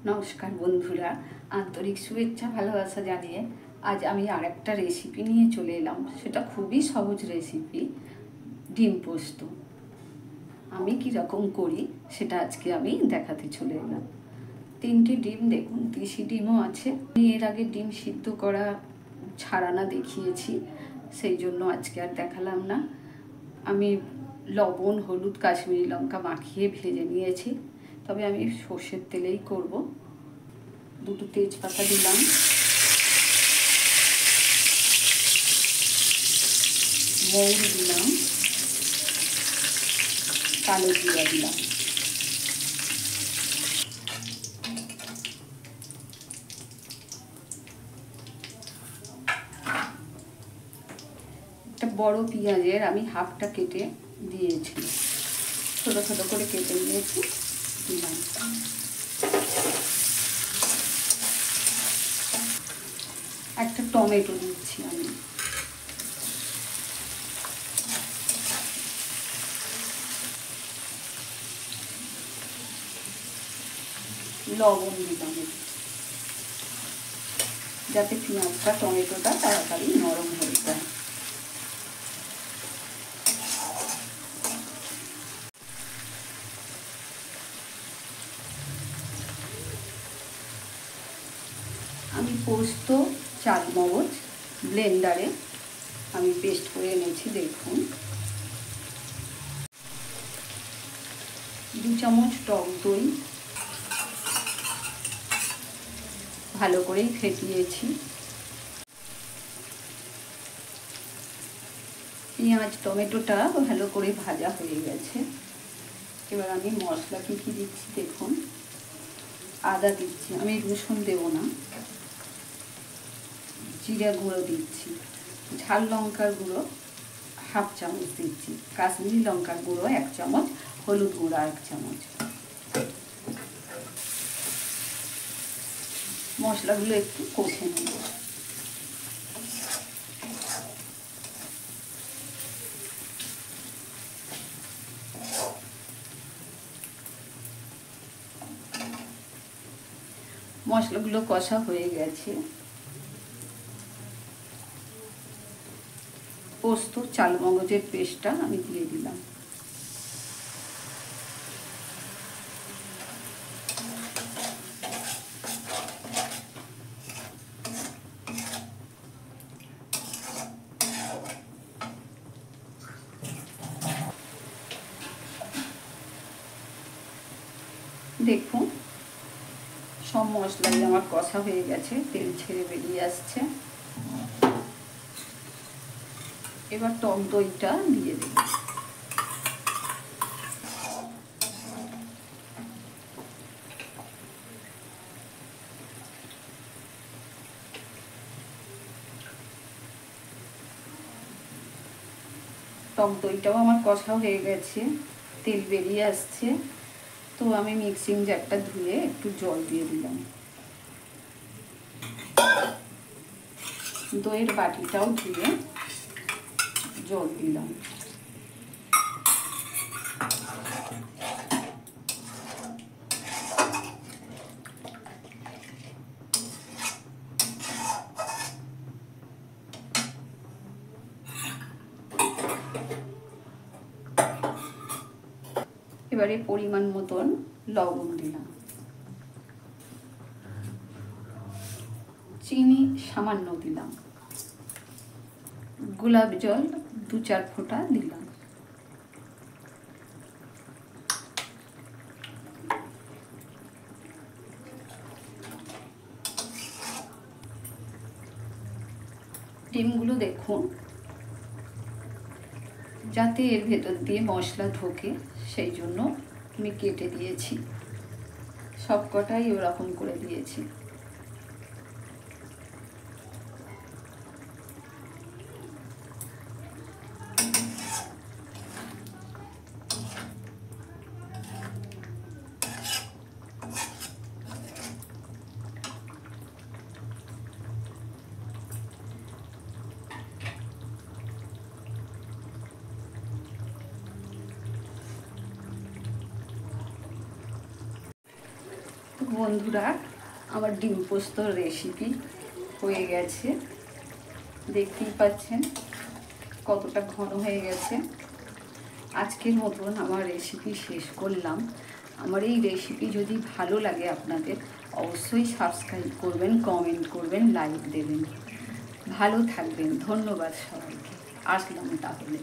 নমস্কার বন্ধুরা, আন্তরিক শুভেচ্ছা ভালোবাসা জানিয়ে আজ আমি আরেকটা রেসিপি নিয়ে চলে এলাম। সেটা খুবই সহজ রেসিপি, ডিম পোস্ত। আমি কীরকম করি সেটা আজকে আমি দেখাতে চলে এলাম। 3টে ডিম, দেখুন দেশি ডিমও আছে। আমি এর আগে ডিম সিদ্ধ করা ছাড়ানা দেখিয়েছি, সেই জন্য আজকে আর দেখালাম না। আমি লবণ, হলুদ, কাশ্মীরি লঙ্কা মাখিয়ে ভেজে নিয়েছি, তবে আমি সর্ষের তেলেই করব। 2টো তেজপাতা দিলাম, মৌরি দিলাম, কালো জিরা দিলাম। একটা বড় পেঁয়াজের আমি হাফটা কেটে দিয়েছি, ছোটো ছোটো করে কেটে নিয়েছি, দিলাম। একটা টমেটো দিচ্ছি আমি, লবণ দিলাম যাতে পেঁয়াজটা টমেটোটা তাড়াতাড়ি নরম হয়ে যায়। আমি পোস্ত, চালমগজ ব্লেন্ডারে আমি পেস্ট করে এনেছি, দেখুন। 2 চামচ টক দই ভালো করেই ফেটিয়েছি। পেঁয়াজ টমেটোটা ভালো করে ভাজা হয়ে গেছে। এবার আমি মশলা কী কী দিচ্ছি দেখুন। আদা দিচ্ছি, আমি রসুন দেবো না। জিরা গুঁড়ো দিচ্ছি, ঝাল লঙ্কার গুঁড়ো হাফ চামচ দিচ্ছি, কাশ্মীরি লঙ্কার গুঁড়ো 1 চামচ, হলুদ গুঁড়ো 1 চামচ। মশলাগুলো একটু কষে নেব। মশলাগুলো কষা হয়ে গেছে। পোস্ত চালমগজের পেস্টটা আমি দিয়ে দিলাম। দেখুন সব মশলাই আমার কষা হয়ে গেছে, তেল ছেড়ে বেরিয়ে আসছে। এবার টক দইটা দিয়ে দেব। টক দইটাও আমার কষা হয়ে গেছে, তেল বেরিয়ে আসছে। তো আমি মিক্সিং জারটা ধুয়ে একটু জল দিয়ে দিলাম। দইয়ের বাটিটাও ধুয়ে জল দিলাম। এবারে পরিমাণ মতন লবণ দিলাম, চিনি সামান্য দিলাম, গোলাপ জল 2-4 ফোঁটা দিলাম। ডিমগুলো দেখুন, যাতে এর ভেতর দিয়ে মশলা ঢোকে সেই জন্য আমি কেটে দিয়েছি, সব কটাই ওরকম করে দিয়েছি। তো বন্ধুরা, আমার ডিম পোস্তর রেসিপি হয়ে গেছে, দেখতেই পাচ্ছেন কতটা ঘন হয়ে গেছে। আজকের মতন আমার রেসিপি শেষ করলাম। আমার এই রেসিপি যদি ভালো লাগে আপনাদের, অবশ্যই সাবস্ক্রাইব করবেন, কমেন্ট করবেন, লাইক দেবেন। ভালো থাকবেন। ধন্যবাদ সবাইকে। আসলাম তাহলে।